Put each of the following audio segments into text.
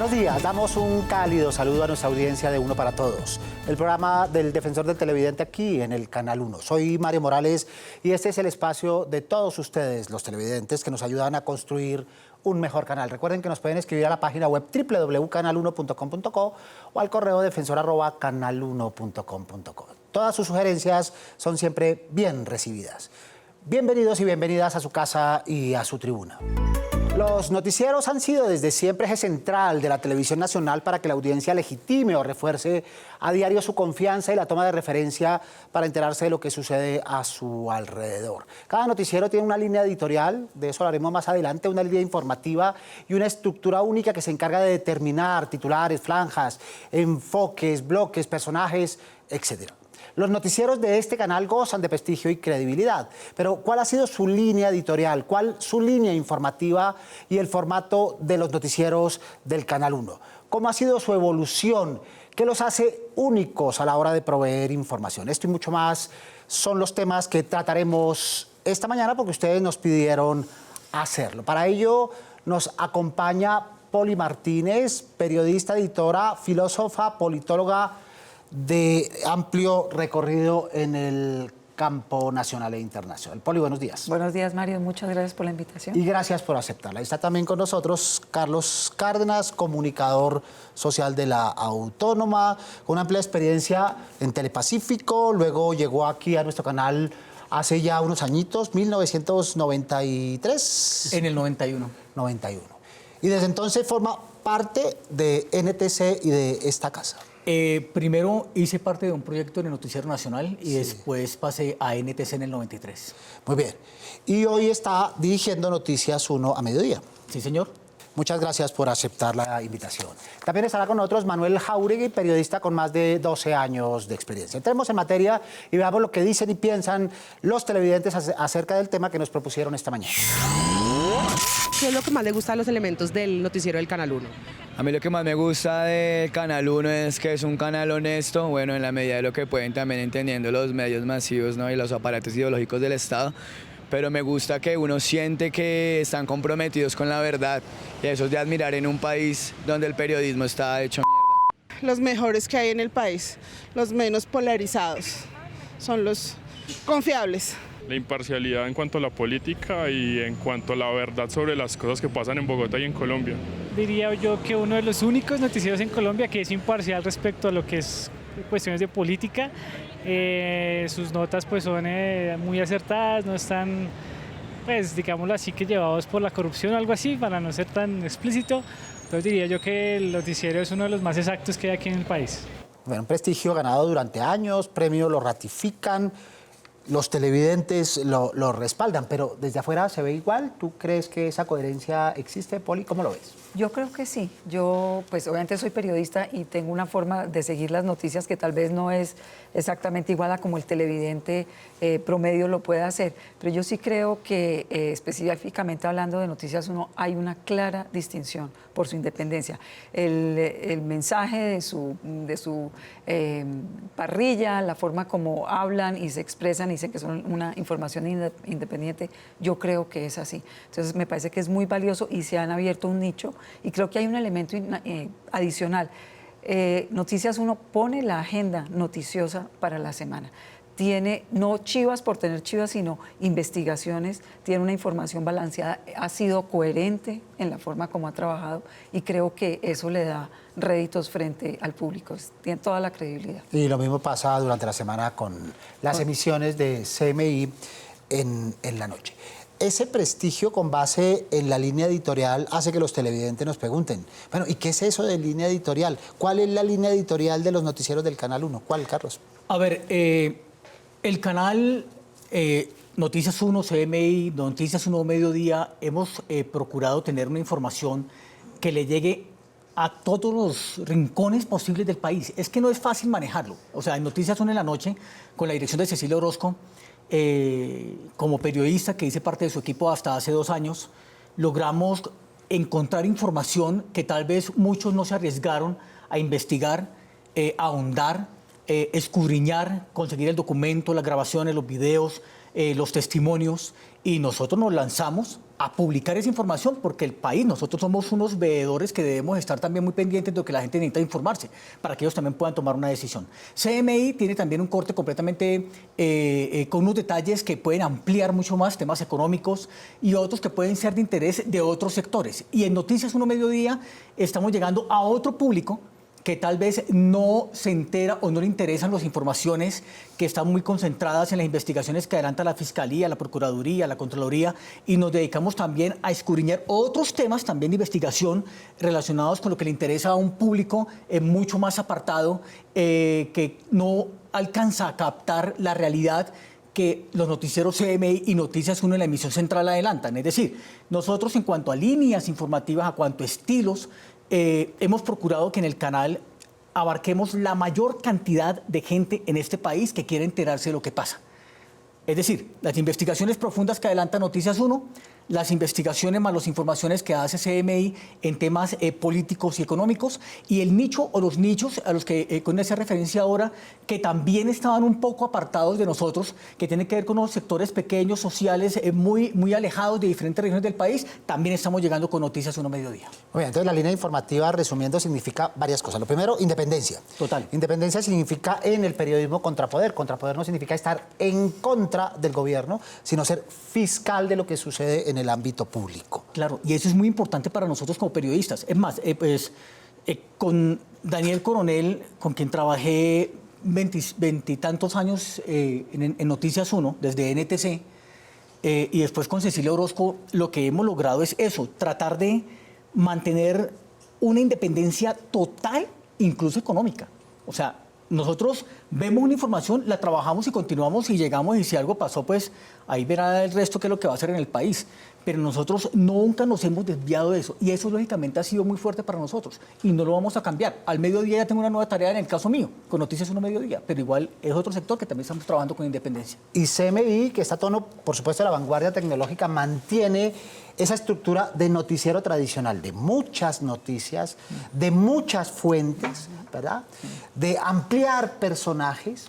Buenos días, damos un cálido saludo a nuestra audiencia de Uno para Todos, el programa del Defensor del Televidente aquí en el Canal 1. Soy Mario Morales y este es el espacio de todos ustedes, los televidentes, que nos ayudan a construir un mejor canal. Recuerden que nos pueden escribir a la página web www.canal1.com.co o al correo defensor@canal1.com.co. Todas sus sugerencias son siempre bien recibidas. Bienvenidos y bienvenidas a su casa y a su tribuna. Los noticieros han sido desde siempre eje central de la televisión nacional para que la audiencia legitime o refuerce a diario su confianza y la toma de referencia para enterarse de lo que sucede a su alrededor. Cada noticiero tiene una línea editorial, de eso hablaremos más adelante, una línea informativa y una estructura única que se encarga de determinar titulares, franjas, enfoques, bloques, personajes, etc. Los noticieros de este canal gozan de prestigio y credibilidad, pero ¿cuál ha sido su línea editorial? ¿Cuál su línea informativa y el formato de los noticieros del Canal 1? ¿Cómo ha sido su evolución? ¿Qué los hace únicos a la hora de proveer información? Esto y mucho más son los temas que trataremos esta mañana porque ustedes nos pidieron hacerlo. Para ello nos acompaña Poli Martínez, periodista, editora, filósofa, politóloga, de amplio recorrido en el campo nacional e internacional. Poli, buenos días. Buenos días, Mario. Muchas gracias por la invitación. Y gracias por aceptarla. Está también con nosotros Carlos Cárdenas, comunicador social de la Autónoma, con una amplia experiencia en Telepacífico, luego llegó aquí a nuestro canal hace ya unos añitos, 1993. En el 91. 91. Y desde entonces forma parte de NTC y de esta casa. Primero hice parte de un proyecto en el Noticiero Nacional y después pasé a NTC en el 93. Muy bien. Y hoy está dirigiendo Noticias 1 a mediodía. Sí, señor. Muchas gracias por aceptar la invitación. También estará con nosotros Manuel Jáuregui, periodista con más de 12 años de experiencia. Entremos en materia y veamos lo que dicen y piensan los televidentes acerca del tema que nos propusieron esta mañana. ¿Qué es lo que más le gusta a los elementos del noticiero del Canal 1? A mí lo que más me gusta del Canal 1 es que es un canal honesto, bueno, en la medida de lo que pueden, también entendiendo los medios masivos, ¿no?, y los aparatos ideológicos del Estado, pero me gusta que uno siente que están comprometidos con la verdad, y eso es de admirar en un país donde el periodismo está hecho mierda. Los mejores que hay en el país, los menos polarizados, son los confiables. La imparcialidad en cuanto a la política y en cuanto a la verdad sobre las cosas que pasan en Bogotá y en Colombia. Diría yo que uno de los únicos noticieros en Colombia que es imparcial respecto a lo que es cuestiones de política. Sus notas pues son muy acertadas, no están, pues digámoslo así, que llevados por la corrupción o algo así, para no ser tan explícito. Entonces diría yo que el noticiero es uno de los más exactos que hay aquí en el país. Bueno, un prestigio ganado durante años, premios lo ratifican, los televidentes lo respaldan, pero desde afuera se ve igual. ¿Tú crees que esa coherencia existe, Poli? ¿Cómo lo ves? Yo creo que sí. Yo, pues obviamente soy periodista y tengo una forma de seguir las noticias que tal vez no es exactamente igual a como el televidente promedio lo puede hacer. Pero yo sí creo que específicamente hablando de Noticias 1 hay una clara distinción por su independencia. El mensaje de su parrilla, la forma como hablan y se expresan y dicen que son una información independiente, yo creo que es así. Entonces me parece que es muy valioso y se han abierto un nicho. Y creo que hay un elemento adicional. Noticias 1 pone la agenda noticiosa para la semana. Tiene no chivas por tener chivas, sino investigaciones, tiene una información balanceada, ha sido coherente en la forma como ha trabajado y creo que eso le da réditos frente al público, tiene toda la credibilidad. Y lo mismo pasa durante la semana con las emisiones de CMI en la noche. Ese prestigio con base en la línea editorial hace que los televidentes nos pregunten, bueno, ¿y qué es eso de línea editorial? ¿Cuál es la línea editorial de los noticieros del Canal 1? ¿Cuál, Carlos? A ver, el canal Noticias 1, CMI, Noticias 1 Mediodía, hemos procurado tener una información que le llegue a todos los rincones posibles del país. Es que no es fácil manejarlo. O sea, en Noticias 1 en la noche, con la dirección de Cecilia Orozco, como periodista que hice parte de su equipo hasta hace 2 años, logramos encontrar información que tal vez muchos no se arriesgaron a investigar, ahondar, escudriñar, conseguir el documento, las grabaciones, los videos, los testimonios, y nosotros nos lanzamos a publicar esa información, porque el país, nosotros somos unos veedores que debemos estar también muy pendientes de lo que la gente necesita informarse, para que ellos también puedan tomar una decisión. CMI tiene también un corte completamente con unos detalles que pueden ampliar mucho más, temas económicos y otros que pueden ser de interés de otros sectores. Y en Noticias 1 Mediodía estamos llegando a otro público que tal vez no se entera o no le interesan las informaciones que están muy concentradas en las investigaciones que adelanta la Fiscalía, la Procuraduría, la Contraloría, y nos dedicamos también a escudriñar otros temas también de investigación relacionados con lo que le interesa a un público mucho más apartado, que no alcanza a captar la realidad que los noticieros CMI y Noticias 1 en la emisión central adelantan. Es decir, nosotros en cuanto a líneas informativas, a cuanto a estilos, hemos procurado que en el canal abarquemos la mayor cantidad de gente en este país que quiere enterarse de lo que pasa. Es decir, las investigaciones profundas que adelanta Noticias 1, las investigaciones más las informaciones que hace CMI en temas políticos y económicos, y el nicho o los nichos a los que con esa referencia ahora, que también estaban un poco apartados de nosotros, que tienen que ver con los sectores pequeños, sociales, muy alejados de diferentes regiones del país, también estamos llegando con Noticias 1 Mediodía. Muy bien, entonces la línea informativa, resumiendo, significa varias cosas. Lo primero, independencia. Total. Independencia significa en el periodismo contrapoder. Contrapoder no significa estar en contra del gobierno, sino ser fiscal de lo que sucede en el ámbito público. Claro, y eso es muy importante para nosotros como periodistas. Es más, con Daniel Coronel, con quien trabajé veintitantos años en Noticias 1, desde NTC, y después con Cecilia Orozco, lo que hemos logrado es eso, tratar de mantener una independencia total, incluso económica. O sea, nosotros vemos una información, la trabajamos y continuamos y llegamos, y si algo pasó, pues ahí verá el resto qué es lo que va a hacer en el país. Pero nosotros nunca nos hemos desviado de eso, y eso lógicamente ha sido muy fuerte para nosotros y no lo vamos a cambiar. Al mediodía ya tengo una nueva tarea en el caso mío, con Noticias 1 Mediodía, pero igual es otro sector que también estamos trabajando con independencia. Y CMI, que está a tono, por supuesto, de la vanguardia tecnológica, mantiene esa estructura de noticiero tradicional, de muchas noticias, de muchas fuentes, ¿verdad? De ampliar personajes,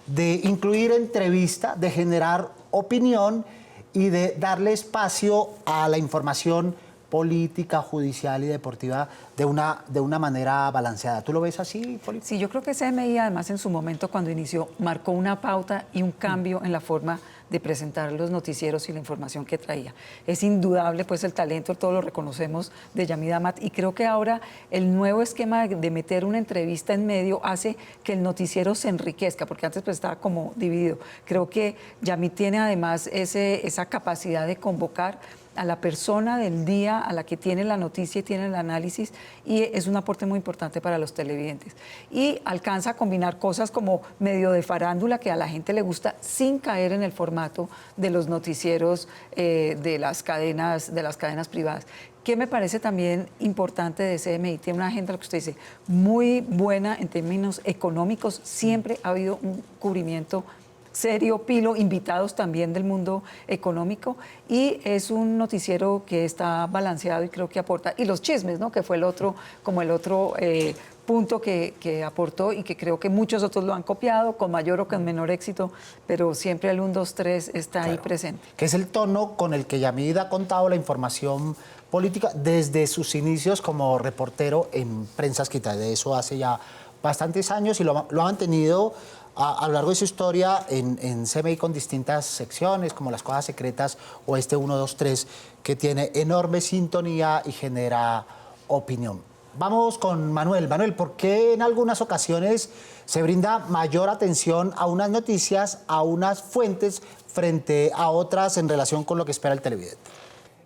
de incluir entrevista, de generar opinión y de darle espacio a la información política, judicial y deportiva de una manera balanceada. ¿Tú lo ves así, Poli? Sí, yo creo que CMI, además, en su momento, cuando inició, marcó una pauta y un cambio en la forma de presentar los noticieros y la información que traía. Es indudable, pues, el talento, todos lo reconocemos, de Yamid Amat, y creo que ahora el nuevo esquema de meter una entrevista en medio hace que el noticiero se enriquezca, porque antes pues estaba como dividido. Creo que Yamid tiene además esa capacidad de convocar a la persona del día, a la que tiene la noticia y tiene el análisis, y es un aporte muy importante para los televidentes. Y alcanza a combinar cosas como medio de farándula, que a la gente le gusta, sin caer en el formato de los noticieros de las cadenas privadas. ¿Qué me parece también importante de CMI? Tiene una agenda, lo que usted dice, muy buena en términos económicos. Siempre ha habido un cubrimiento serio, pilo, invitados también del mundo económico, y es un noticiero que está balanceado y creo que aporta. Y los chismes, ¿no? Que fue el otro punto que aportó, y que creo que muchos otros lo han copiado, con mayor o con menor éxito, pero siempre el 1, 2, 3 está ahí presente. Que es el tono con el que Yamid ha contado la información política desde sus inicios como reportero en Prensa Escrita. De eso hace ya bastantes años, y lo ha mantenido a lo largo de su historia en CMI con distintas secciones, como Las Cosas Secretas o este 1, 2, 3, que tiene enorme sintonía y genera opinión. Vamos con Manuel. Manuel, ¿por qué en algunas ocasiones se brinda mayor atención a unas noticias, a unas fuentes, frente a otras en relación con lo que espera el televidente?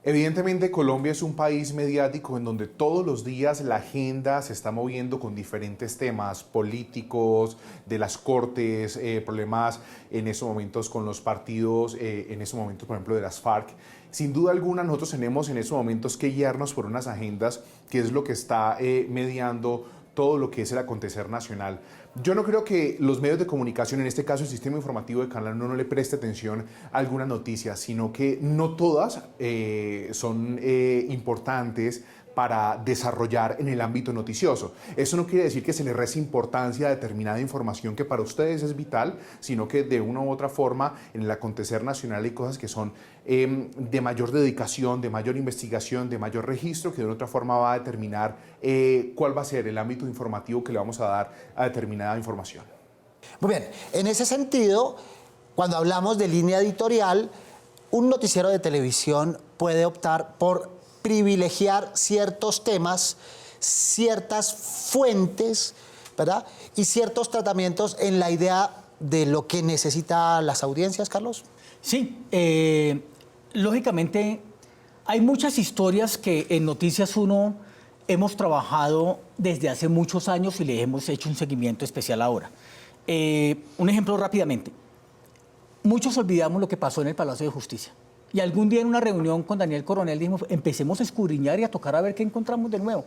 Evidentemente, Colombia es un país mediático en donde todos los días la agenda se está moviendo con diferentes temas políticos, de las cortes, problemas en estos momentos con los partidos, en estos momentos, por ejemplo, de las FARC. Sin duda alguna, nosotros tenemos en estos momentos que guiarnos por unas agendas, que es lo que está mediando todo lo que es el acontecer nacional. Yo no creo que los medios de comunicación, en este caso el sistema informativo de Canal 1, no le preste atención a alguna noticia, sino que no todas son importantes para desarrollar en el ámbito noticioso. Eso no quiere decir que se le reste importancia a determinada información que para ustedes es vital, sino que de una u otra forma en el acontecer nacional hay cosas que son de mayor dedicación, de mayor investigación, de mayor registro, que de otra forma va a determinar cuál va a ser el ámbito informativo que le vamos a dar a determinada información. Muy bien, en ese sentido, cuando hablamos de línea editorial, un noticiero de televisión puede optar por privilegiar ciertos temas, ciertas fuentes, ¿verdad? Y ciertos tratamientos en la idea de lo que necesitan las audiencias, Carlos. Sí, lógicamente hay muchas historias que en Noticias 1 hemos trabajado desde hace muchos años y le hemos hecho un seguimiento especial ahora. Un ejemplo rápidamente. Muchos olvidamos lo que pasó en el Palacio de Justicia. Y algún día en una reunión con Daniel Coronel dijimos, empecemos a escudriñar y a tocar a ver qué encontramos de nuevo.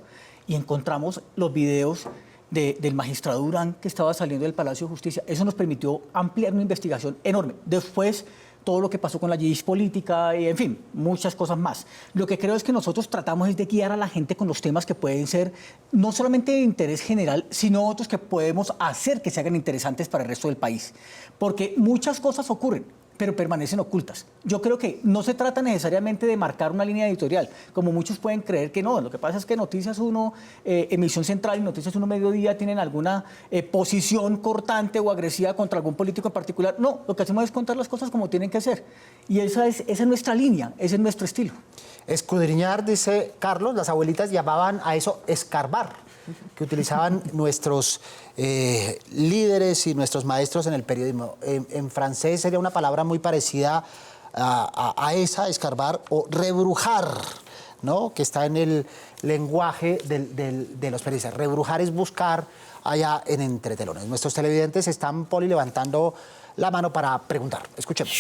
Y encontramos los videos del magistrado Durán que estaba saliendo del Palacio de Justicia. Eso nos permitió ampliar una investigación enorme. Después, todo lo que pasó con la yihad política y, en fin, muchas cosas más. Lo que creo es que nosotros tratamos es de guiar a la gente con los temas que pueden ser no solamente de interés general, sino otros que podemos hacer que se hagan interesantes para el resto del país. Porque muchas cosas ocurren, pero permanecen ocultas. Yo creo que no se trata necesariamente de marcar una línea editorial, como muchos pueden creer que no. Lo que pasa es que Noticias 1, Emisión Central y Noticias 1 Mediodía tienen alguna posición cortante o agresiva contra algún político en particular. No, lo que hacemos es contar las cosas como tienen que ser. Y esa es nuestra línea, ese es nuestro estilo. Escudriñar, dice Carlos, las abuelitas llamaban a eso escarbar, que utilizaban nuestros líderes y nuestros maestros en el periodismo. En francés sería una palabra muy parecida a esa, escarbar, o rebrujar, ¿no? Que está en el lenguaje de los periodistas. Rebrujar es buscar allá en entretelones. Nuestros televidentes están, Poli, levantando la mano para preguntar. Escuchemos.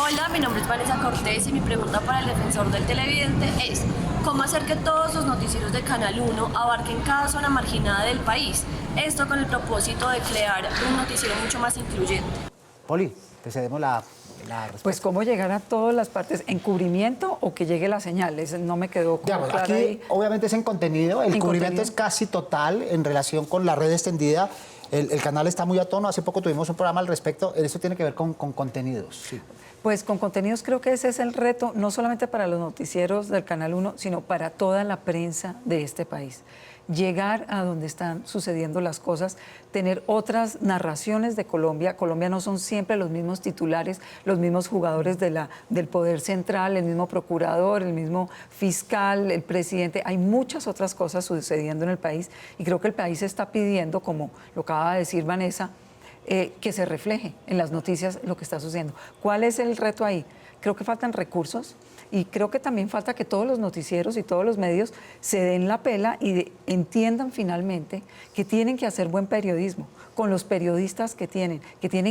Hola, mi nombre es Vanessa Cortés y mi pregunta para el defensor del televidente es ¿cómo hacer que todos los noticieros de Canal 1 abarquen cada zona marginada del país? Esto con el propósito de crear un noticiero mucho más incluyente. Poli, te cedemos la respuesta. Pues cómo llegar a todas las partes, ¿encubrimiento o que llegue la señal? No me quedó como Digamos, clara aquí ahí. obviamente es en contenido, el En cubrimiento contenido. es casi total en relación con la red extendida. El canal está muy a tono, hace poco tuvimos un programa al respecto, eso tiene que ver con contenidos. Sí. Pues con contenidos creo que ese es el reto, no solamente para los noticieros del Canal 1, sino para toda la prensa de este país. Llegar a donde están sucediendo las cosas, tener otras narraciones de Colombia. Colombia no son siempre los mismos titulares, los mismos jugadores del poder central, el mismo procurador, el mismo fiscal, el presidente. Hay muchas otras cosas sucediendo en el país y creo que el país está pidiendo, como lo acaba de decir Vanessa, que se refleje en las noticias lo que está sucediendo. ¿Cuál es el reto ahí? Creo que faltan recursos y creo que también falta que todos los noticieros y todos los medios se den la pela y entiendan finalmente que tienen que hacer buen periodismo con los periodistas que tienen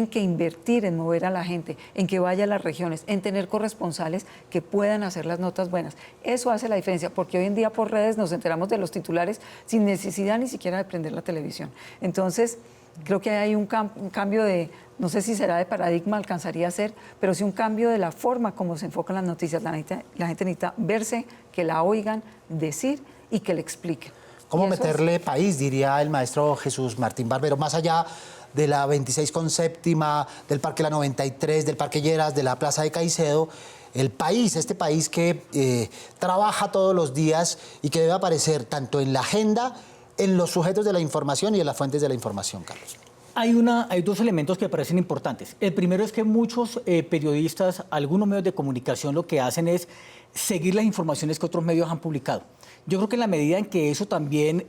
que invertir en mover a la gente, en que vaya a las regiones, en tener corresponsales que puedan hacer las notas buenas. Eso hace la diferencia, porque hoy en día por redes nos enteramos de los titulares sin necesidad ni siquiera de prender la televisión. Entonces, creo que hay un cambio de, no sé si será de paradigma, alcanzaría a ser, pero sí un cambio de la forma como se enfocan las noticias. La gente necesita verse, que la oigan, decir y que le expliquen. ¿Cómo meterle país, diría el maestro Jesús Martín Barbero, más allá de la 26 con séptima, del Parque La 93, del Parque Lleras, de la Plaza de Caicedo? El país, este país que trabaja todos los días y que debe aparecer tanto en la agenda, en los sujetos de la información y en las fuentes de la información, Carlos. Hay dos elementos que me parecen importantes. El primero es que muchos periodistas, algunos medios de comunicación, lo que hacen es seguir las informaciones que otros medios han publicado. Yo creo que en la medida en que eso también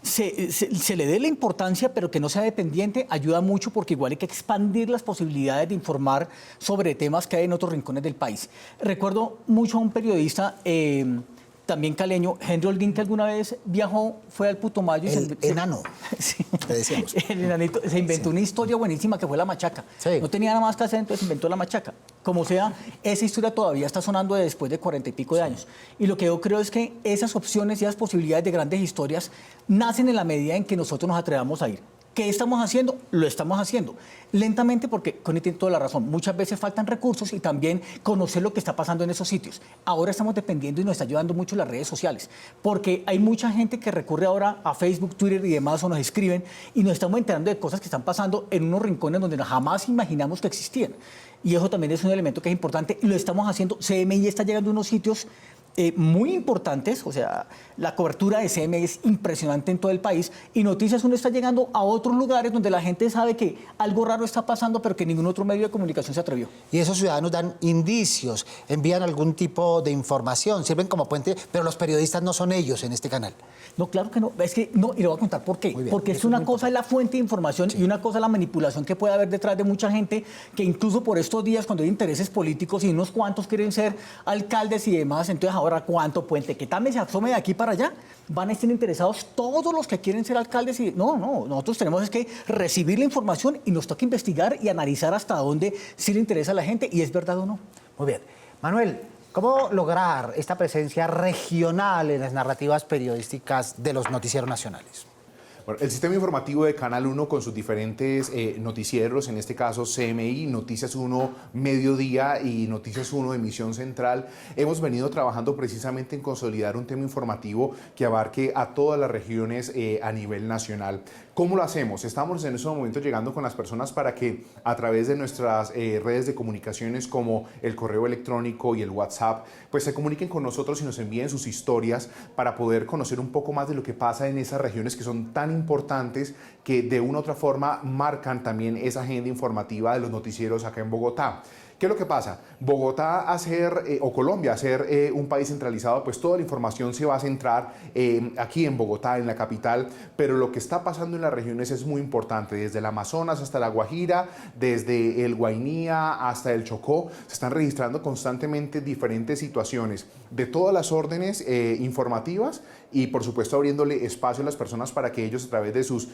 se le dé la importancia, pero que no sea dependiente, ayuda mucho porque igual hay que expandir las posibilidades de informar sobre temas que hay en otros rincones del país. Recuerdo mucho a un periodista también caleño, Henry Holguín, que alguna vez viajó, fue al Putumayo. El enano, sí, le decíamos. El enanito, se inventó una historia buenísima que fue la machaca. Sí. No tenía nada más que hacer, entonces inventó la machaca. Como sea, esa historia todavía está sonando después de 40 y pico de años. Y lo que yo creo es que esas opciones y esas posibilidades de grandes historias nacen en la medida en que nosotros nos atrevamos a ir. ¿Qué estamos haciendo? Lo estamos haciendo. Lentamente, porque Connie tiene toda la razón. Muchas veces faltan recursos y también conocer lo que está pasando en esos sitios. Ahora estamos dependiendo y nos está ayudando mucho las redes sociales, porque hay mucha gente que recurre ahora a Facebook, Twitter y demás, o nos escriben y nos estamos enterando de cosas que están pasando en unos rincones donde jamás imaginamos que existían. Y eso también es un elemento que es importante y lo estamos haciendo. CMI está llegando a unos sitios muy importantes, o sea, la cobertura de CMI es impresionante en todo el país y Noticias 1 está llegando a otros lugares donde la gente sabe que algo raro está pasando, pero que ningún otro medio de comunicación se atrevió. Y esos ciudadanos dan indicios, envían algún tipo de información, sirven como puente, pero los periodistas no son ellos en este canal. No, claro que no. Es que no, y le voy a contar por qué. Porque es una cosa es la fuente de información y una cosa es la manipulación que puede haber detrás de mucha gente que incluso por estos días, cuando hay intereses políticos y unos cuantos quieren ser alcaldes y demás, entonces ahora cuánto puente, que también se asome de aquí para allá, van a estar interesados todos los que quieren ser alcaldes y no, nosotros tenemos es que recibir la información y nos toca investigar y analizar hasta dónde sí le interesa a la gente y es verdad o no. Muy bien. Manuel, ¿cómo lograr esta presencia regional en las narrativas periodísticas de los noticieros nacionales? Bueno, el sistema informativo de Canal 1 con sus diferentes noticieros, en este caso CMI, Noticias 1 Mediodía y Noticias 1 Emisión Central, hemos venido trabajando precisamente en consolidar un tema informativo que abarque a todas las regiones a nivel nacional. ¿Cómo lo hacemos? Estamos en estos momentos llegando con las personas para que a través de nuestras redes de comunicaciones como el correo electrónico y el WhatsApp, pues se comuniquen con nosotros y nos envíen sus historias para poder conocer un poco más de lo que pasa en esas regiones que son tan importantes que de una u otra forma marcan también esa agenda informativa de los noticieros acá en Bogotá. ¿Qué es lo que pasa? Bogotá o Colombia, a ser un país centralizado, pues toda la información se va a centrar aquí en Bogotá, en la capital, pero lo que está pasando en las regiones es muy importante, desde el Amazonas hasta la Guajira, desde el Guainía hasta el Chocó, se están registrando constantemente diferentes situaciones de todas las órdenes informativas y por supuesto abriéndole espacio a las personas para que ellos a través de sus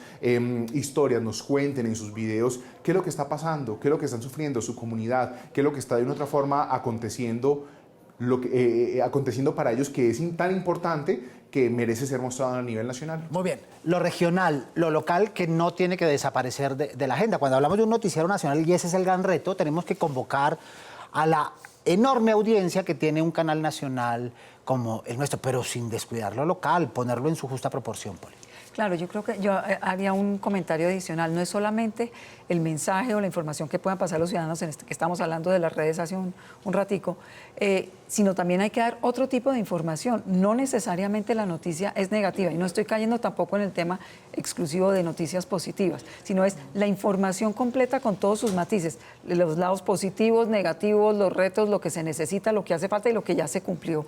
historias nos cuenten en sus videos qué es lo que está pasando, qué es lo que están sufriendo su comunidad, qué es lo que está de una otra forma aconteciendo para ellos, que es tan importante que merece ser mostrado a nivel nacional. Muy bien. Lo regional, lo local, que no tiene que desaparecer de la agenda. Cuando hablamos de un noticiero nacional, y ese es el gran reto, tenemos que convocar a la enorme audiencia que tiene un canal nacional como el nuestro, pero sin descuidar lo local, ponerlo en su justa proporción, Poli. Claro, yo creo que yo haría un comentario adicional. No es solamente el mensaje o la información que puedan pasar los ciudadanos, que estamos hablando de las redes hace un ratico, sino también hay que dar otro tipo de información. No necesariamente la noticia es negativa, y no estoy cayendo tampoco en el tema exclusivo de noticias positivas, sino es la información completa con todos sus matices, los lados positivos, negativos, los retos, lo que se necesita, lo que hace falta y lo que ya se cumplió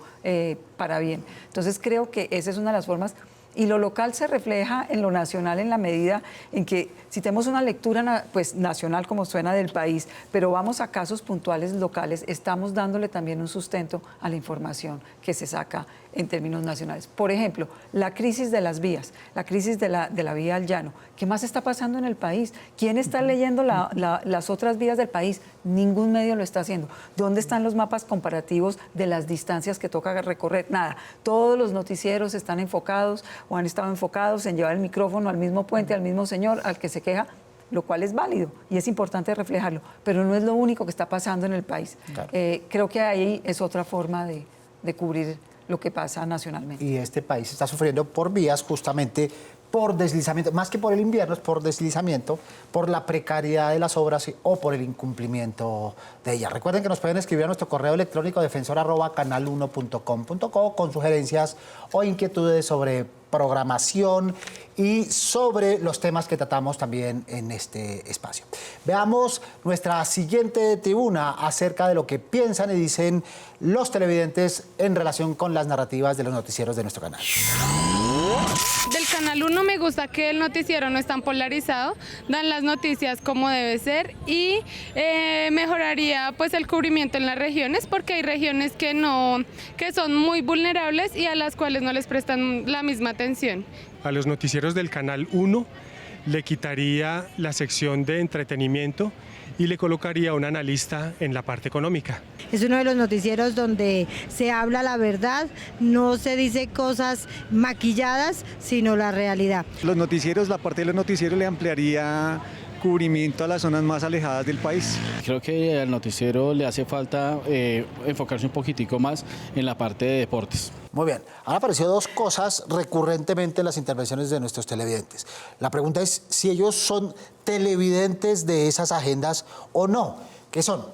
para bien. Entonces creo que esa es una de las formas. Y lo local se refleja en lo nacional en la medida en que si tenemos una lectura pues, nacional como suena del país, pero vamos a casos puntuales locales, estamos dándole también un sustento a la información que se saca en términos nacionales. Por ejemplo, la crisis de las vías, la crisis de la vía al llano. ¿Qué más está pasando en el país? ¿Quién está leyendo las otras vías del país? Ningún medio lo está haciendo. ¿Dónde están los mapas comparativos de las distancias que toca recorrer? Nada. Todos los noticieros están enfocados o han estado enfocados en llevar el micrófono al mismo puente, al mismo señor, al que se queja, lo cual es válido y es importante reflejarlo, pero no es lo único que está pasando en el país. Claro. Creo que ahí es otra forma de cubrir lo que pasa nacionalmente. Y este país está sufriendo por vías justamente por deslizamiento, más que por el invierno, es por deslizamiento, por la precariedad de las obras o por el incumplimiento de ellas. Recuerden que nos pueden escribir a nuestro correo electrónico defensor@canal1.com.co con sugerencias o inquietudes sobre programación y sobre los temas que tratamos también en este espacio. Veamos nuestra siguiente tribuna acerca de lo que piensan y dicen los televidentes en relación con las narrativas de los noticieros de nuestro canal. Del Canal 1 me gusta que el noticiero no es tan polarizado, dan las noticias como debe ser y mejoraría pues el cubrimiento en las regiones, porque hay regiones que son muy vulnerables y a las cuales no les prestan la misma atención. A los noticieros del Canal 1 le quitaría la sección de entretenimiento y le colocaría un analista en la parte económica. Es uno de los noticieros donde se habla la verdad, no se dice cosas maquilladas, sino la realidad. Los noticieros, la parte de los noticieros le ampliaría cubrimiento a las zonas más alejadas del país. Creo que al noticiero le hace falta enfocarse un poquitico más en la parte de deportes. Muy bien, han aparecido dos cosas recurrentemente en las intervenciones de nuestros televidentes. La pregunta es si ellos son televidentes de esas agendas o no. ¿Qué son?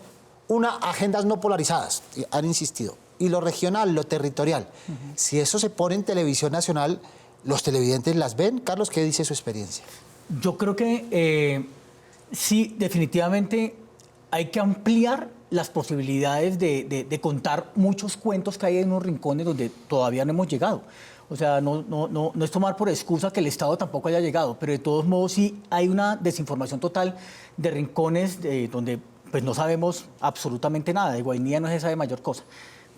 Una, agendas no polarizadas, han insistido. Y lo regional, lo territorial. Si eso se pone en televisión nacional, ¿los televidentes las ven? Carlos, ¿qué dice su experiencia? Yo creo que sí, definitivamente hay que ampliar las posibilidades de contar muchos cuentos que hay en unos rincones donde todavía no hemos llegado. O sea, no es tomar por excusa que el Estado tampoco haya llegado, pero de todos modos sí hay una desinformación total de rincones donde pues, no sabemos absolutamente nada. De Guainía no se sabe mayor cosa.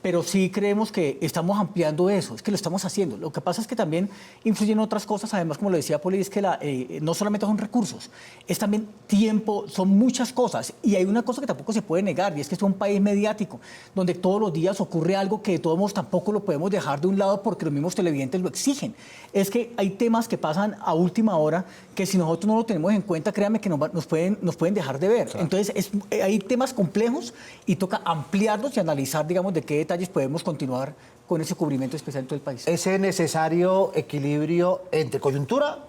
Pero sí creemos que estamos ampliando eso, es que lo estamos haciendo. Lo que pasa es que también influyen otras cosas, además, como lo decía Poli, es que no solamente son recursos, es también tiempo, son muchas cosas. Y hay una cosa que tampoco se puede negar, y es que es un país mediático, donde todos los días ocurre algo que de todos modos tampoco lo podemos dejar de un lado porque los mismos televidentes lo exigen. Es que hay temas que pasan a última hora que si nosotros no lo tenemos en cuenta, créanme que nos pueden dejar de ver. Claro. Entonces, hay temas complejos y toca ampliarlos y analizar, digamos, de qué detalles podemos continuar con ese cubrimiento especial en todo el país. Ese necesario equilibrio entre coyuntura,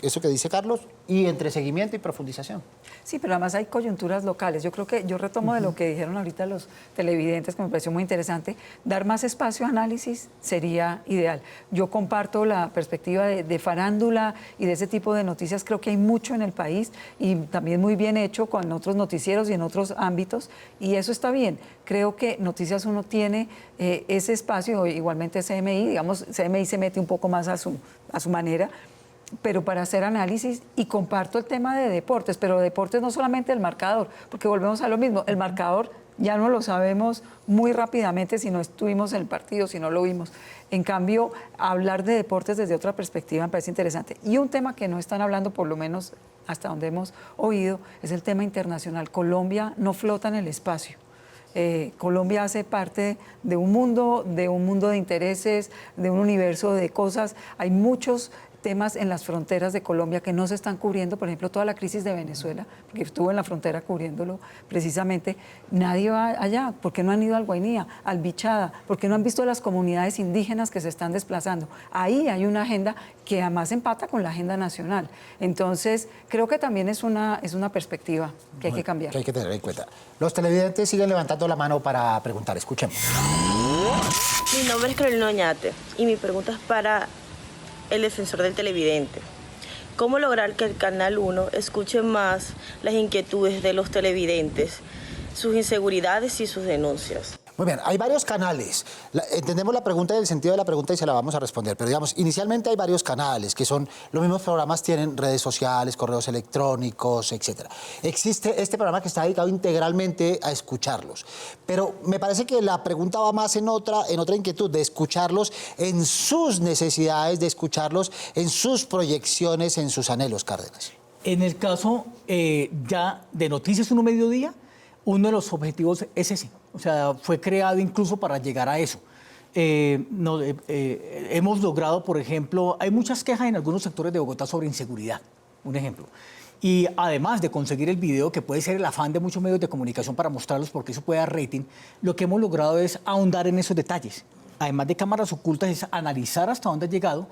eso que dice Carlos, y entre seguimiento y profundización. Sí, pero además hay coyunturas locales. Yo creo que yo retomo de lo que dijeron ahorita los televidentes, que me pareció muy interesante. Dar más espacio a análisis sería ideal. Yo comparto la perspectiva de farándula y de ese tipo de noticias. Creo que hay mucho en el país y también muy bien hecho con otros noticieros y en otros ámbitos. Y eso está bien. Creo que Noticias 1 tiene ese espacio, igualmente CMI. Digamos, CMI se mete un poco más a su manera, pero para hacer análisis, y comparto el tema de deportes, pero deportes no solamente el marcador, porque volvemos a lo mismo, el marcador ya no lo sabemos muy rápidamente si no estuvimos en el partido, si no lo vimos. En cambio, hablar de deportes desde otra perspectiva me parece interesante. Y un tema que no están hablando, por lo menos hasta donde hemos oído, es el tema internacional. Colombia no flota en el espacio. Colombia hace parte de un mundo de intereses, de un universo de cosas. Hay muchos temas en las fronteras de Colombia que no se están cubriendo, por ejemplo, toda la crisis de Venezuela, porque estuvo en la frontera cubriéndolo precisamente. Nadie va allá, porque no han ido al Guainía, al Bichada, porque no han visto las comunidades indígenas que se están desplazando. Ahí hay una agenda que además empata con la agenda nacional. Entonces, creo que también es una perspectiva que hay que cambiar. Que hay que tener en cuenta. Los televidentes siguen levantando la mano para preguntar. Escuchemos. Mi nombre es Carolina Oñate y mi pregunta es para el defensor del televidente. ¿Cómo lograr que el Canal 1 escuche más las inquietudes de los televidentes, sus inseguridades y sus denuncias? Muy bien, hay varios canales. Entendemos la pregunta y el sentido de la pregunta y se la vamos a responder. Pero digamos, inicialmente hay varios canales, que son los mismos programas, tienen redes sociales, correos electrónicos, etc. Existe este programa que está dedicado integralmente a escucharlos. Pero me parece que la pregunta va más en otra inquietud, de escucharlos en sus necesidades, de escucharlos en sus proyecciones, en sus anhelos, Cárdenas. En el caso ya de Noticias 1 Mediodía, uno de los objetivos es ese. O sea, fue creado incluso para llegar a eso. Hemos logrado, por ejemplo, hay muchas quejas en algunos sectores de Bogotá sobre inseguridad, un ejemplo. Y además de conseguir el video, que puede ser el afán de muchos medios de comunicación para mostrarlos porque eso puede dar rating, lo que hemos logrado es ahondar en esos detalles. Además de cámaras ocultas, es analizar hasta dónde ha llegado,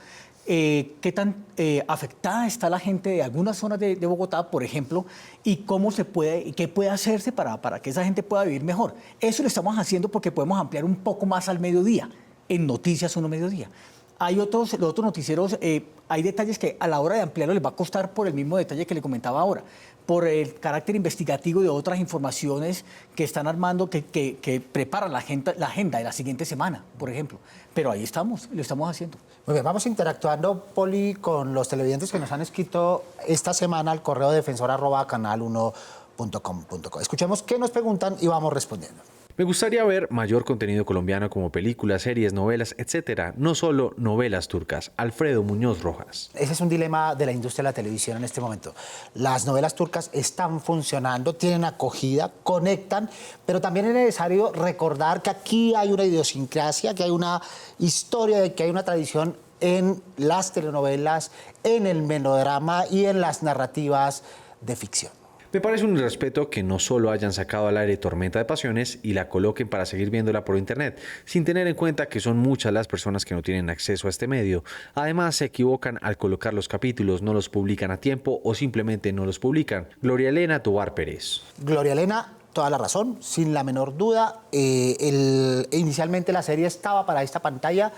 qué tan afectada está la gente de algunas zonas de Bogotá, por ejemplo, y cómo se puede, y qué puede hacerse para que esa gente pueda vivir mejor. Eso lo estamos haciendo porque podemos ampliar un poco más al mediodía, en Noticias 1 Mediodía. Hay los otros noticieros, hay detalles que a la hora de ampliarlo les va a costar por el mismo detalle que le comentaba ahora, por el carácter investigativo de otras informaciones que están armando, que preparan la agenda de la siguiente semana, por ejemplo. Pero ahí estamos, lo estamos haciendo. Muy bien, vamos interactuando, Poli, con los televidentes que nos han escrito esta semana al correo defensor@canal1.com.co. Escuchemos qué nos preguntan y vamos respondiendo. Me gustaría ver mayor contenido colombiano como películas, series, novelas, etcétera, no solo novelas turcas. Alfredo Muñoz Rojas. Ese es un dilema de la industria de la televisión en este momento. Las novelas turcas están funcionando, tienen acogida, conectan, pero también es necesario recordar que aquí hay una idiosincrasia, que hay una historia, que hay una tradición en las telenovelas, en el melodrama y en las narrativas de ficción. Me parece un irrespeto que no solo hayan sacado al aire Tormenta de Pasiones y la coloquen para seguir viéndola por internet, sin tener en cuenta que son muchas las personas que no tienen acceso a este medio. Además, se equivocan al colocar los capítulos, no los publican a tiempo o simplemente no los publican. Gloria Elena Tobar Pérez. Gloria Elena, toda la razón, sin la menor duda. Inicialmente la serie estaba para esta pantalla,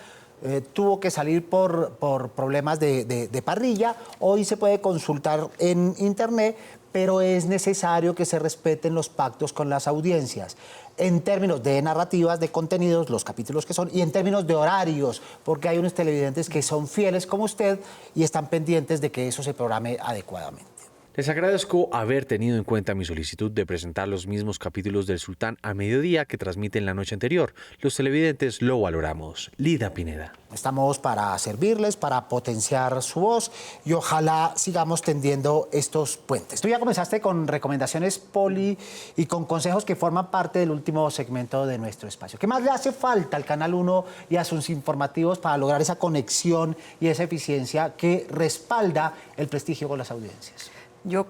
tuvo que salir por problemas de parrilla. Hoy se puede consultar en internet, pero es necesario que se respeten los pactos con las audiencias, en términos de narrativas, de contenidos, los capítulos que son, y en términos de horarios, porque hay unos televidentes que son fieles como usted y están pendientes de que eso se programe adecuadamente. Les agradezco haber tenido en cuenta mi solicitud de presentar los mismos capítulos del Sultán a mediodía que transmiten la noche anterior. Los televidentes lo valoramos. Lida Pineda. Estamos para servirles, para potenciar su voz y ojalá sigamos tendiendo estos puentes. Tú ya comenzaste con recomendaciones, Poli, y con consejos que forman parte del último segmento de nuestro espacio. ¿Qué más le hace falta al Canal 1 y a sus informativos para lograr esa conexión y esa eficiencia que respalda el prestigio con las audiencias? Yo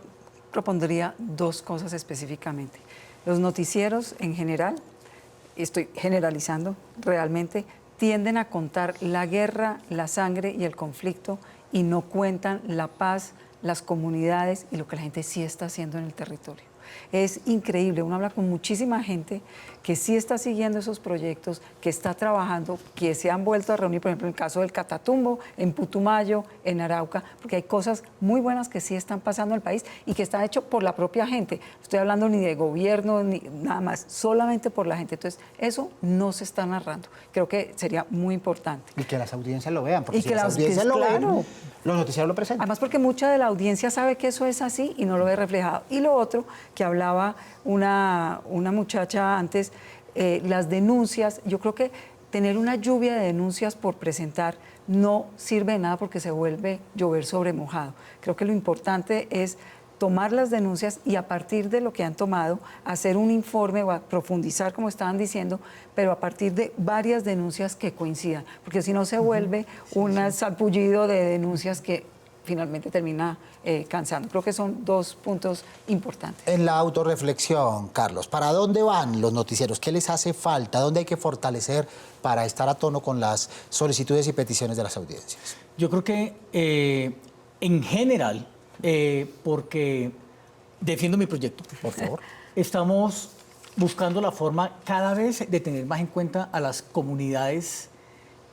propondría dos cosas específicamente. Los noticieros en general, estoy generalizando realmente, tienden a contar la guerra, la sangre y el conflicto y no cuentan la paz, las comunidades y lo que la gente sí está haciendo en el territorio. Es increíble, uno habla con muchísima gente que sí está siguiendo esos proyectos, que está trabajando, que se han vuelto a reunir, por ejemplo, en el caso del Catatumbo, en Putumayo, en Arauca, porque hay cosas muy buenas que sí están pasando en el país y que está hecho por la propia gente. No estoy hablando ni de gobierno, ni nada más, solamente por la gente. Entonces, eso no se está narrando. Creo que sería muy importante. Y que las audiencias lo vean, porque y si que las audiencias lo claro. ven, los noticieros lo presentan. Además, porque mucha de la audiencia sabe que eso es así y no lo ve reflejado. Y lo otro, que hablaba una muchacha antes, las denuncias, yo creo que tener una lluvia de denuncias por presentar no sirve de nada porque se vuelve llover sobre mojado. Creo que lo importante es tomar las denuncias y a partir de lo que han tomado, hacer un informe o profundizar, como estaban diciendo, pero a partir de varias denuncias que coincidan, porque si no se vuelve un salpullido de denuncias que finalmente termina cansando. Creo que son dos puntos importantes. En la autorreflexión, Carlos, ¿para dónde van los noticieros? ¿Qué les hace falta? ¿Dónde hay que fortalecer para estar a tono con las solicitudes y peticiones de las audiencias? Yo creo que en general, porque defiendo mi proyecto, por favor, estamos buscando la forma cada vez de tener más en cuenta a las comunidades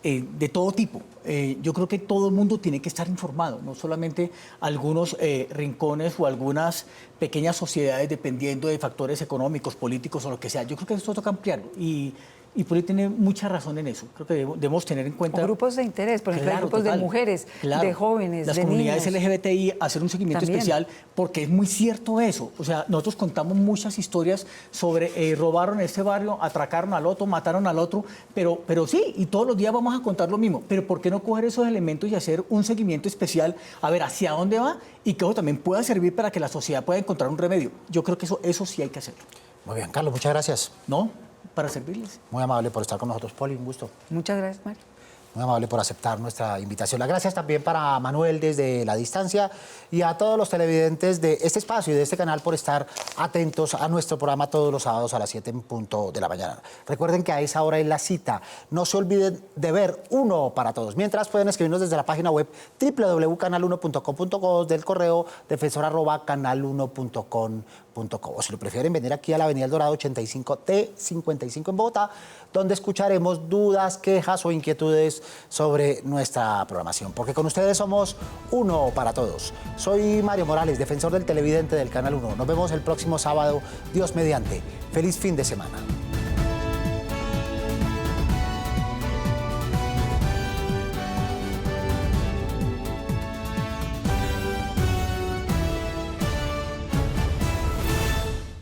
de todo tipo. Yo creo que todo el mundo tiene que estar informado, no solamente algunos rincones o algunas pequeñas sociedades dependiendo de factores económicos, políticos o lo que sea. Yo creo que eso toca ampliarlo y Poli tiene mucha razón en eso. Creo que debemos tener en cuenta... O grupos de interés, por ejemplo, grupos de mujeres, de jóvenes, las de comunidades niños. LGBTI, hacer un seguimiento También. especial, porque es muy cierto eso. O sea, nosotros contamos muchas historias sobre robaron este barrio, atracaron al otro, mataron al otro, pero sí, y todos los días vamos a contar lo mismo. Pero ¿por qué no coger esos elementos y hacer un seguimiento especial a ver hacia dónde va y que eso también pueda servir para que la sociedad pueda encontrar un remedio? Yo creo que eso sí hay que hacerlo. Muy bien, Carlos, muchas gracias. No, para servirles. Muy amable por estar con nosotros, Poli, un gusto. Muchas gracias, Mario. Muy amable por aceptar nuestra invitación. Las gracias también para Manuel desde la distancia y a todos los televidentes de este espacio y de este canal por estar atentos a nuestro programa todos los sábados a las 7 en punto de la mañana. Recuerden que a esa hora es la cita. No se olviden de ver Uno para Todos. Mientras pueden escribirnos desde la página web www.canal1.com.co, del correo defensor@canal1.com.co. O si lo prefieren, venir aquí a la Avenida El Dorado 85T55 en Bogotá, donde escucharemos dudas, quejas o inquietudes sobre nuestra programación. Porque con ustedes somos Uno para Todos. Soy Mario Morales, defensor del televidente del Canal 1. Nos vemos el próximo sábado, Dios mediante. Feliz fin de semana.